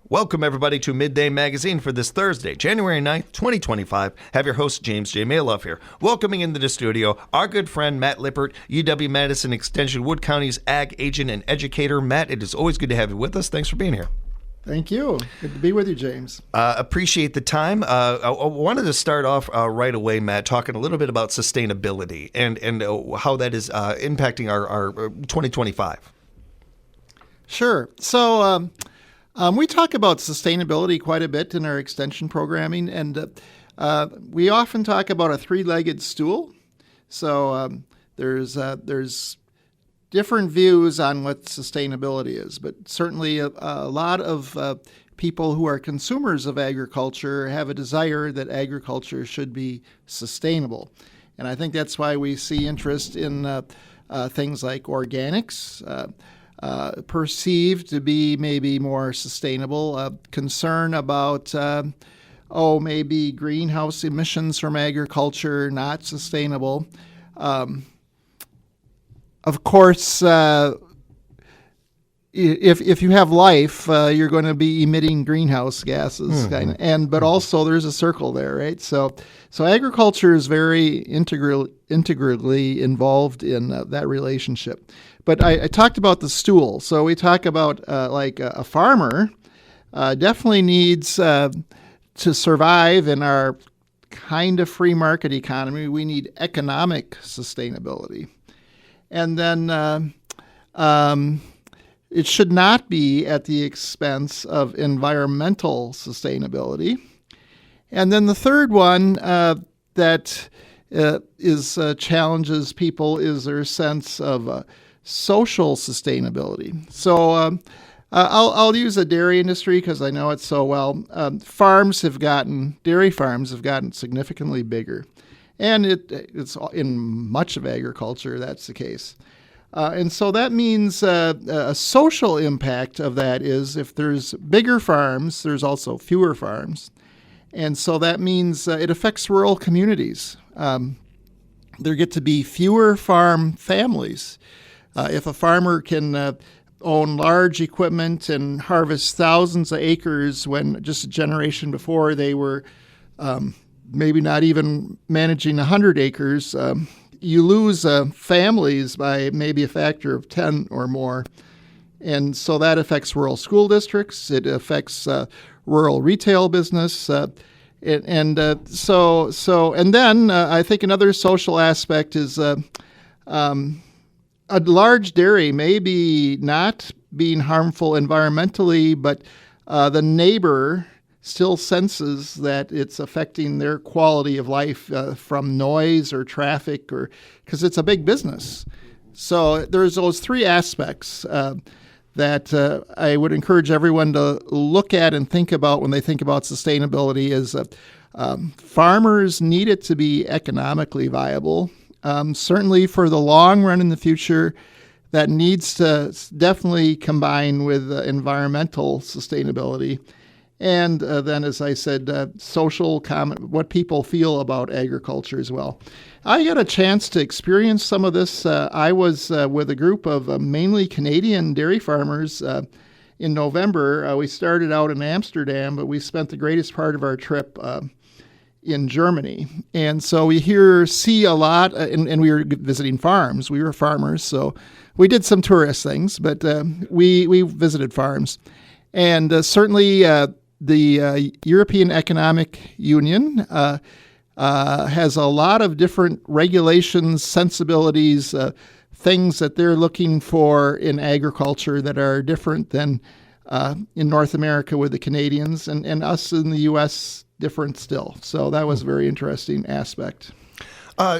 Welcome, everybody, to Midday Magazine for this Thursday, January 9th, 2025. Have your host, James J. Malouf here. Welcoming into the studio, our good friend, Matt Lippert, UW-Madison Extension, Wood County's ag agent and educator. Matt, it is always good to have you with us. Thanks for being here. Thank you. Good to be with you, James. Appreciate the time. I wanted to start off right away, Matt, talking a little bit about sustainability and how that is impacting our 2025. Sure. So we talk about sustainability quite a bit in our extension programming, and we often talk about a three-legged stool. So there's different views on what sustainability is, but certainly a lot of people who are consumers of agriculture have a desire that agriculture should be sustainable. And I think that's why we see interest in things like organics, perceived to be maybe more sustainable, concern about, maybe greenhouse emissions from agriculture, not sustainable. Of course, if you have life, you're going to be emitting greenhouse gases, but also there's a circle there, right? So agriculture is very integrally involved in that relationship. But I talked about the stool. So we talk about like a farmer definitely needs to survive in our kind of free market economy. We need economic sustainability. And then it should not be at the expense of environmental sustainability. And then the third one that challenges people is their sense of social sustainability. So I'll use the dairy industry because I know it so well. Dairy farms have gotten significantly bigger. And it's in much of agriculture, that's the case. And so that means a social impact of that is if there's bigger farms, there's also fewer farms. And so that means it affects rural communities. There get to be fewer farm families. If a farmer can own large equipment and harvest thousands of acres when just a generation before they were maybe not even managing 100 acres, you lose families by maybe a factor of 10 or more. And so that affects rural school districts. It affects rural retail business. And then I think another social aspect is a large dairy may be not being harmful environmentally, but the neighbor still senses that it's affecting their quality of life from noise or traffic, or because it's a big business. So there's those three aspects that I would encourage everyone to look at and think about when they think about sustainability. Is farmers need it to be economically viable. Certainly for the long run in the future, that needs to definitely combine with environmental sustainability. And then, as I said, social comment, what people feel about agriculture as well. I got a chance to experience some of this. I was with a group of mainly Canadian dairy farmers in November. We started out in Amsterdam, but we spent the greatest part of our trip in Germany. And so we see a lot, and we were visiting farms. We were farmers, so we did some tourist things, but we visited farms. And certainly the European Economic Union has a lot of different regulations, sensibilities, things that they're looking for in agriculture that are different than in North America with the Canadians, and us in the U.S. different still. So that was a very interesting aspect.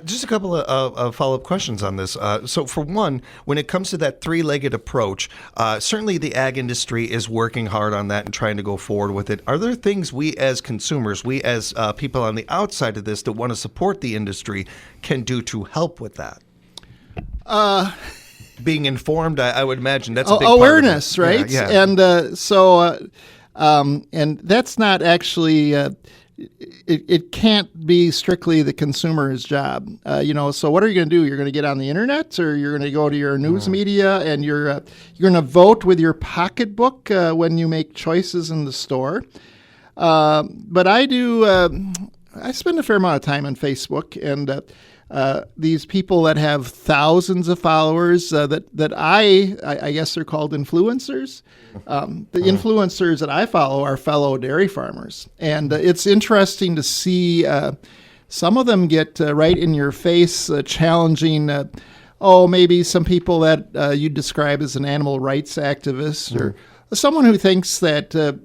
Just a couple of follow-up questions on this. So for one, when it comes to that three-legged approach, certainly the ag industry is working hard on that and trying to go forward with it. Are there things we as consumers, we as people on the outside of this that want to support the industry can do to help with that? Being informed, I would imagine that's a big awareness, part of it. Right? Yeah. And and that's not actually it can't be strictly the consumer's job. So what are you going to do? You're going to get on the internet, or you're going to go to your news media, and you're going to vote with your pocketbook when you make choices in the store. But I do. I spend a fair amount of time on Facebook, and these people that have thousands of followers that I guess they're called influencers. The influencers that I follow are fellow dairy farmers, and it's interesting to see some of them get right in your face, challenging. Maybe some people that you describe as an animal rights activist, or someone who thinks that.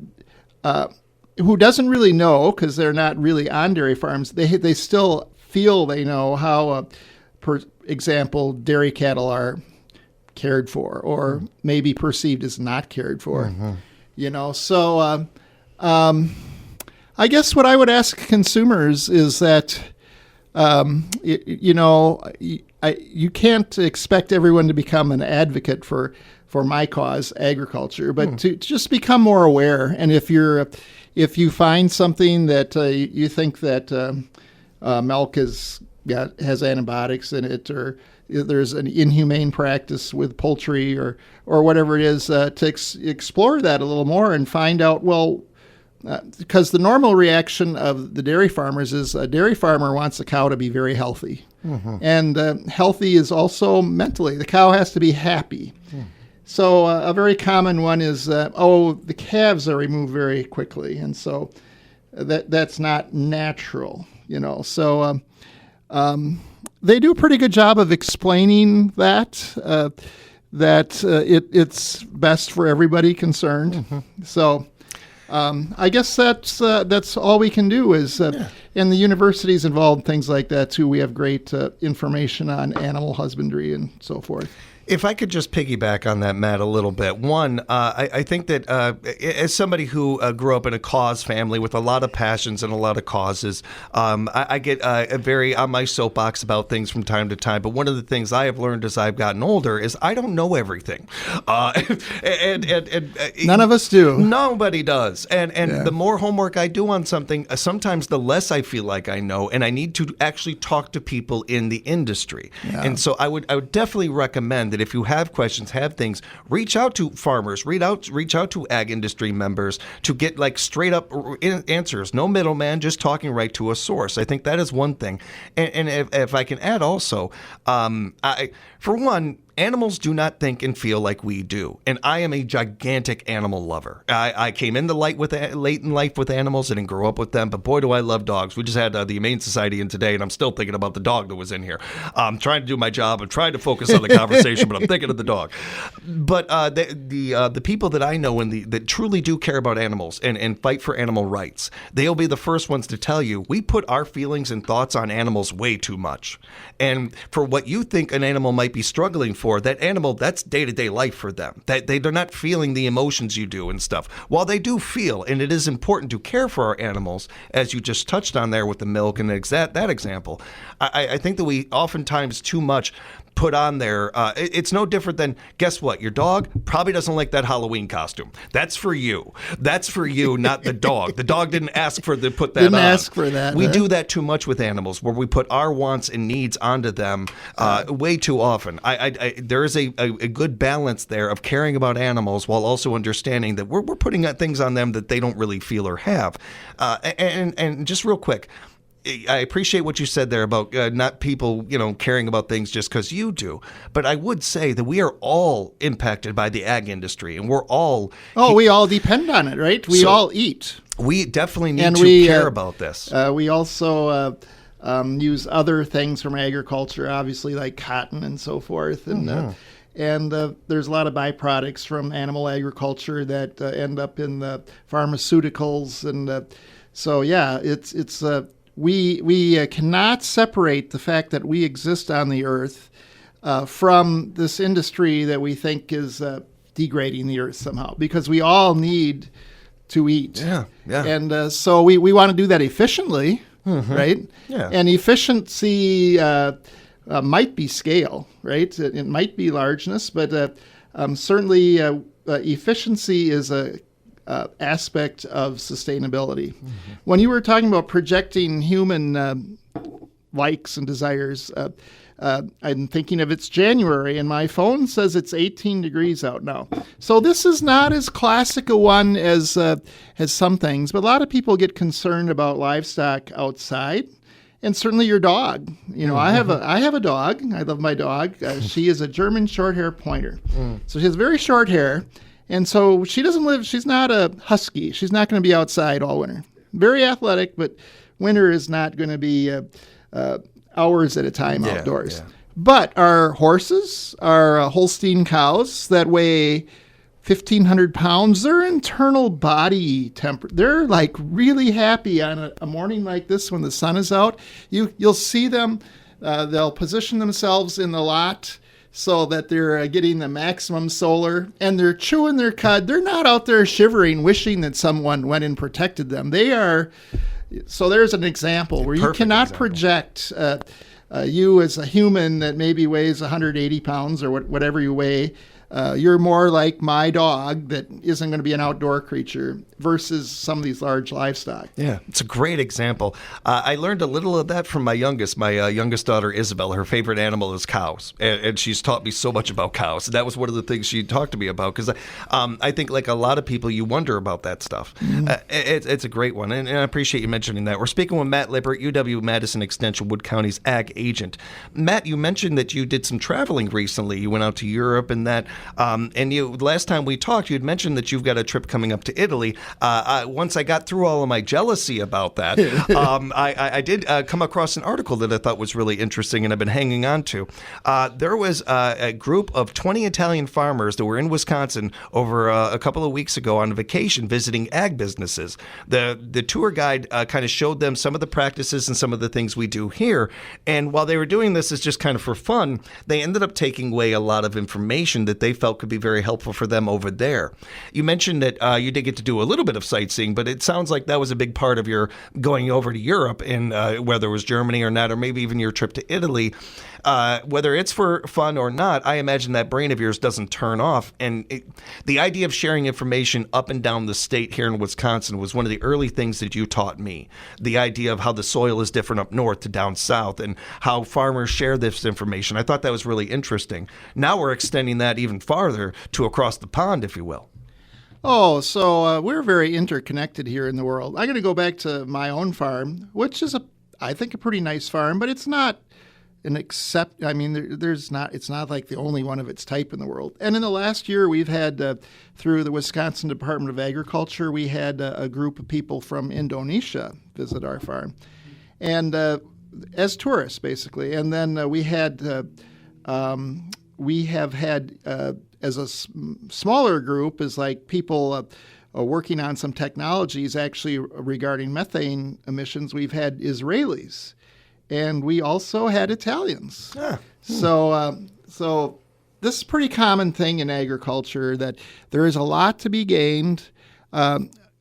Who doesn't really know, because they're not really on dairy farms. They still feel they know how, for example, dairy cattle are cared for, or maybe perceived as not cared for. So I guess what I would ask consumers is that you can't expect everyone to become an advocate for my cause, agriculture, but to just become more aware. And if you find something that you think that milk has antibiotics in it, or there's an inhumane practice with poultry, or whatever it is, to explore that a little more and find out, because the normal reaction of the dairy farmers is a dairy farmer wants a cow to be very healthy. And healthy is also mentally. The cow has to be happy. So a very common one is, the calves are removed very quickly, and so that's not natural, So they do a pretty good job of explaining that it's best for everybody concerned. So I guess that's all we can do is, and the universities involved in things like that too. We have great information on animal husbandry and so forth. If I could just piggyback on that, Matt, a little bit. One, I think that as somebody who grew up in a cause family with a lot of passions and a lot of causes, I get very on my soapbox about things from time to time. But one of the things I have learned as I've gotten older is I don't know everything. And none of us do. Nobody does. And the more homework I do on something, sometimes the less I feel like I know, and I need to actually talk to people in the industry. And so I would definitely recommend that if you have questions, have things, reach out to farmers, reach out to ag industry members to get straight up answers. No middleman, just talking right to a source. I think that is one thing. And if I can add also, for one, animals do not think and feel like we do, and I am a gigantic animal lover. I came into late in life with animals and didn't grow up with them, but boy, do I love dogs. We just had the Humane Society in today, and I'm still thinking about the dog that was in here. I'm trying to do my job. I'm trying to focus on the conversation, but I'm thinking of the dog. But the people that I know that truly do care about animals and fight for animal rights, they'll be the first ones to tell you, we put our feelings and thoughts on animals way too much. And for what you think an animal might be struggling for, that animal, that's day-to-day life for them. They're not feeling the emotions you do and stuff. While they do feel, and it is important to care for our animals, as you just touched on there with the milk and that example, I think that we oftentimes too much put on there. It's no different than, guess what? Your dog probably doesn't like that Halloween costume. That's for you. That's for you, not the dog. The dog didn't ask for to put that on. Didn't ask for that. We do that too much with animals, where we put our wants and needs onto them way too often. There is a good balance there of caring about animals while also understanding that we're putting things on them that they don't really feel or have. And just real quick, I appreciate what you said there about not people, caring about things just because you do. But I would say that we are all impacted by the ag industry, and we're all... we all depend on it, right? We all eat. We definitely need to care about this. We also use other things from agriculture, obviously, like cotton and so forth. And there's a lot of byproducts from animal agriculture that end up in the pharmaceuticals. And we cannot separate the fact that we exist on the earth from this industry that we think is degrading the earth somehow, because we all need to eat. Yeah. And so we want to do that efficiently, right? Yeah. And efficiency might be scale, right? It might be largeness, but certainly efficiency is a aspect of sustainability. When you were talking about projecting human likes and desires, I'm thinking of it's January, and my phone says it's 18 degrees out now. So this is not as classic a one as some things, but a lot of people get concerned about livestock outside. And certainly your dog. You know, I have a dog. I love my dog. She is a German short-hair pointer. So she has very short hair. And so she's not a husky. She's not going to be outside all winter. Very athletic, but winter is not going to be hours at a time outdoors. Yeah. But our horses, our Holstein cows that weigh 1,500 pounds, their internal body they're like really happy on a morning like this when the sun is out. You'll see them, they'll position themselves in the lot so that they're getting the maximum solar, and they're chewing their cud. They're not out there shivering, wishing that someone went and protected them. They are, so there's an example where you cannot project you as a human that maybe weighs 180 pounds or whatever you weigh. You're more like my dog that isn't going to be an outdoor creature versus some of these large livestock. Yeah, it's a great example. I learned a little of that from my youngest daughter, Isabel. Her favorite animal is cows, and she's taught me so much about cows. That was one of the things she talked to me about, because I think, like a lot of people, you wonder about that stuff. It's a great one, and I appreciate you mentioning that. We're speaking with Matt Lippert, Madison Extension, Wood County's ag agent. Matt, you mentioned that you did some traveling recently. You went out to Europe and that. And last time we talked, you had mentioned that you've got a trip coming up to Italy. Once I got through all of my jealousy about that, I did come across an article that I thought was really interesting and I've been hanging on to. There was a group of 20 Italian farmers that were in Wisconsin over a couple of weeks ago on vacation visiting ag businesses. The tour guide kind of showed them some of the practices and some of the things we do here. And while they were doing this as just kind of for fun, they ended up taking away a lot of information that they felt could be very helpful for them over there. You mentioned that you did get to do a little bit of sightseeing, but it sounds like that was a big part of your going over to Europe, and whether it was Germany or not, or maybe even your trip to Italy. Whether it's for fun or not, I imagine that brain of yours doesn't turn off. And the idea of sharing information up and down the state here in Wisconsin was one of the early things that you taught me. The idea of how the soil is different up north to down south and how farmers share this information. I thought that was really interesting. Now we're extending that even farther to across the pond, if you will. Oh, so we're very interconnected here in the world. I'm going to go back to my own farm, which is I think a pretty nice farm, but it's not it's not like the only one of its type in the world. And in the last year, we've had, through the Wisconsin Department of Agriculture, we had a group of people from Indonesia visit our farm, and as tourists, basically. And then we have had, as a smaller group, is like people working on some technologies actually regarding methane emissions. We've had Israelis. And we also had Italians. So this is a pretty common thing in agriculture, that there is a lot to be gained.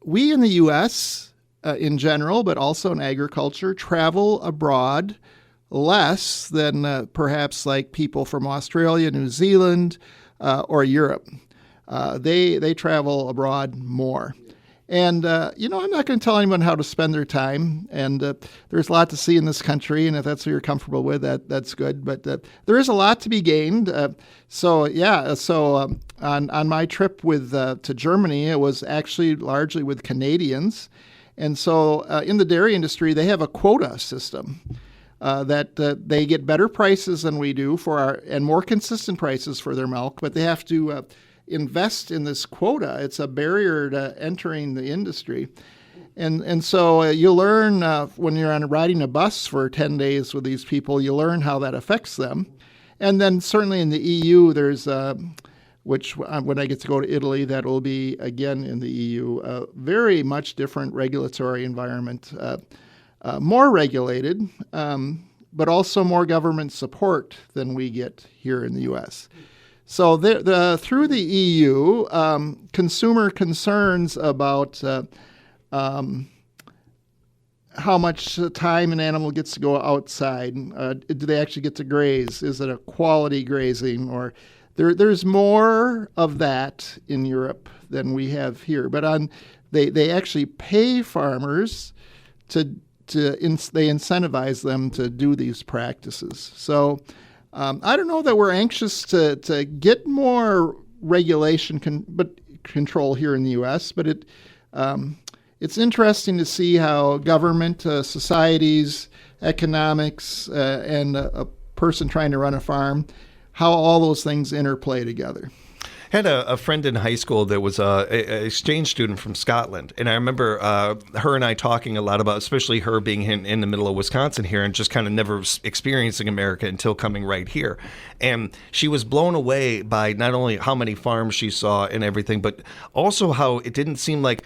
We in the U.S. In general, but also in agriculture, travel abroad less than perhaps like people from Australia, New Zealand, or Europe. They travel abroad more. And, I'm not going to tell anyone how to spend their time. And there's a lot to see in this country. And if that's what you're comfortable with, that's good. But there is a lot to be gained. So on my trip to Germany, it was actually largely with Canadians. And so in the dairy industry, they have a quota system that they get better prices than we do and more consistent prices for their milk. But they have to invest in this quota. It's a barrier to entering the industry. And so you learn when you're riding a bus for 10 days with these people, you learn how that affects them. And then certainly in the EU, there's, which when I get to go to Italy, that will be again in the EU, a very much different regulatory environment, more regulated, but also more government support than we get here in the U.S. So through the EU, consumer concerns about how much time an animal gets to go outside, do they actually get to graze? Is it a quality grazing? Or there's more of that in Europe than we have here. But they actually pay farmers they incentivize them to do these practices. So I don't know that we're anxious to get more regulation control here in the U.S., but it's interesting to see how government, societies, economics, and a person trying to run a farm, how all those things interplay together. Had a friend in high school that was an exchange student from Scotland, and I remember her and I talking a lot about, especially her being in the middle of Wisconsin here and just kind of never experiencing America until coming right here. And she was blown away by not only how many farms she saw and everything, but also how it didn't seem like,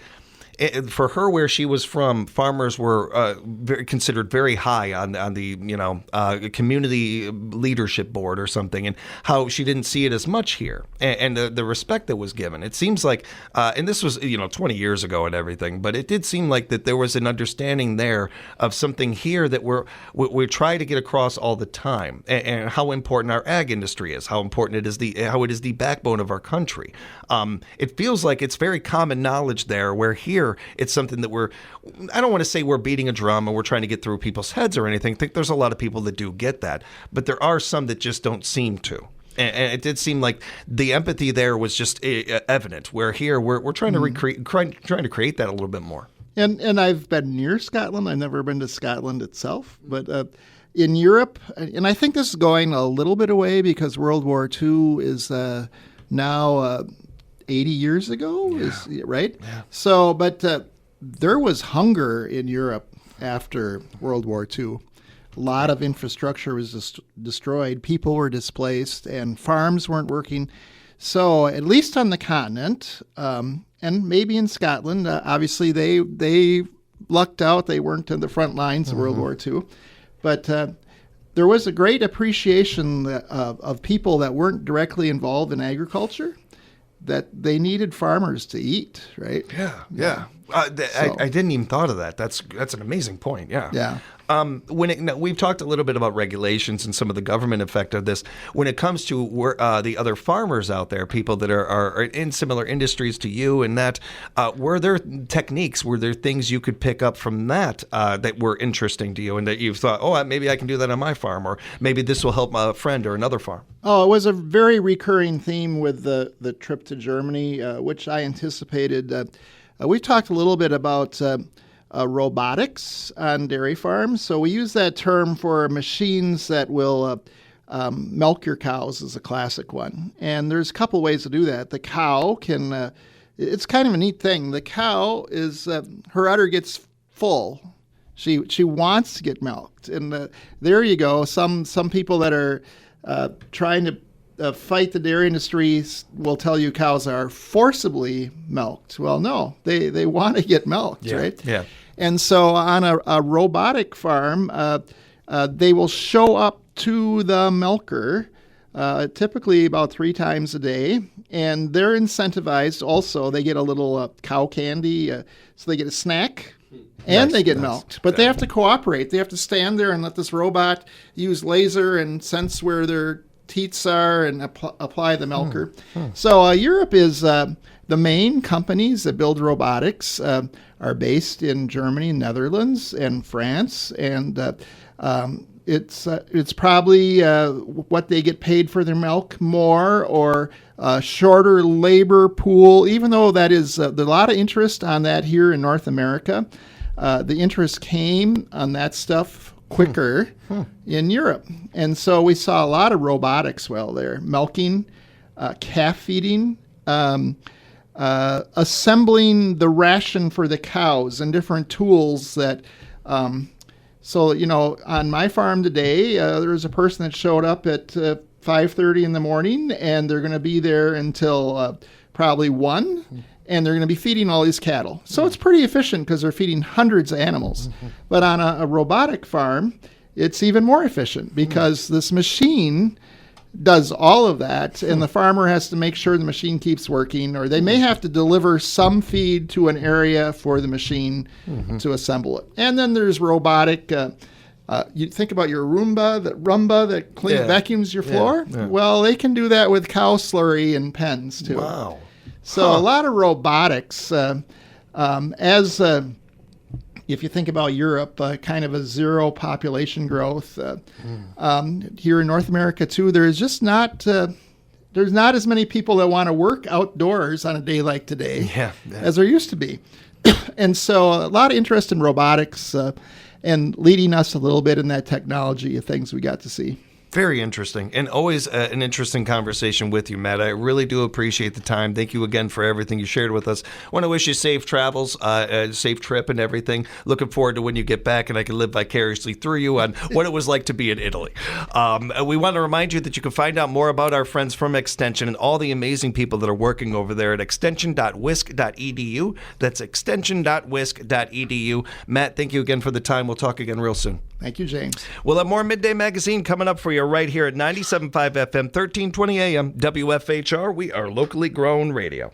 for her, where she was from, farmers were considered very high on the community leadership board or something, and how she didn't see it as much here, and the respect that was given. It seems like, and this was 20 years ago and everything, but it did seem like that there was an understanding there of something here that we try to get across all the time, and how important our ag industry is, how important it is how it is the backbone of our country. It feels like it's very common knowledge there, where here it's something that I don't want to say we're beating a drum and we're trying to get through people's heads or anything. I think there's a lot of people that do get that, but there are some that just don't seem to. And it did seem like the empathy there was just evident, where here we're trying to trying to create that a little bit more. And I've been near Scotland. I've never been to Scotland itself, but in Europe, and I think this is going a little bit away because World War II is now 80 years ago, right? Yeah. So, but there was hunger in Europe after World War II. A lot of infrastructure was destroyed. People were displaced, and farms weren't working. So, at least on the continent, and maybe in Scotland, obviously they lucked out. They weren't in the front lines of World War II. But there was a great appreciation of people that weren't directly involved in agriculture, that they needed farmers to eat, right? Yeah. I didn't even thought of that. That's an amazing point. Yeah. We've talked a little bit about regulations and some of the government effect of this. When it comes to the other farmers out there, people that are in similar industries to you, and that, were there techniques, were there things you could pick up from that that were interesting to you, and that you've thought, oh, maybe I can do that on my farm, or maybe this will help a friend or another farm? Oh, it was a very recurring theme with the trip to Germany, which I anticipated. We've talked a little bit about robotics on dairy farms. So we use that term for machines that will milk your cows is a classic one. And there's a couple ways to do that. The cow can, it's kind of a neat thing. The cow is, her udder gets full. She wants to get milked. And there you go. Some people that are trying to fight the dairy industry will tell you cows are forcibly milked. Well, no, they want to get milked, right? Yeah. And so on a robotic farm, they will show up to the milker typically about 3 times a day, and they're incentivized also. They get a little cow candy, so they get a snack. And they get milked, but they have to cooperate. They have to stand there and let this robot use laser and sense where their teats are and apply the milker. So Europe is the main companies that build robotics are based in Germany, Netherlands, and France, and it's probably what they get paid for their milk more, or shorter labor pool. Even though that is there's a lot of interest on that here in North America, the interest came on that stuff quicker in Europe. And so we saw a lot of robotics there, milking, calf feeding, assembling the ration for the cows, and different tools that, so, on my farm today, there was a person that showed up at 5:30 in the morning, and they're going to be there until probably 1. And they're going to be feeding all these cattle. So it's pretty efficient because they're feeding hundreds of animals. But on a robotic farm, it's even more efficient because this machine does all of that, and the farmer has to make sure the machine keeps working, or they may have to deliver some feed to an area for the machine to assemble it. And then there's robotic. You think about your Roomba that vacuums your floor. Yeah. Well, they can do that with cow slurry and pens too. Wow. So a lot of robotics. If you think about Europe, kind of a zero population growth. Here in North America too, there's not as many people that want to work outdoors on a day like today as there used to be. And so a lot of interest in robotics and leading us a little bit in that technology of things we got to see. Very interesting, and always an interesting conversation with you, Matt. I really do appreciate the time. Thank you again for everything you shared with us. I want to wish you safe travels, a safe trip and everything. Looking forward to when you get back and I can live vicariously through you on what it was like to be in Italy. We want to remind you that you can find out more about our friends from Extension and all the amazing people that are working over there at extension.wisc.edu. That's extension.wisc.edu. Matt, thank you again for the time. We'll talk again real soon. Thank you, James. We'll have more Midday Magazine coming up for you right here at 97.5 FM, 1320 AM, WFHR. We are locally grown radio.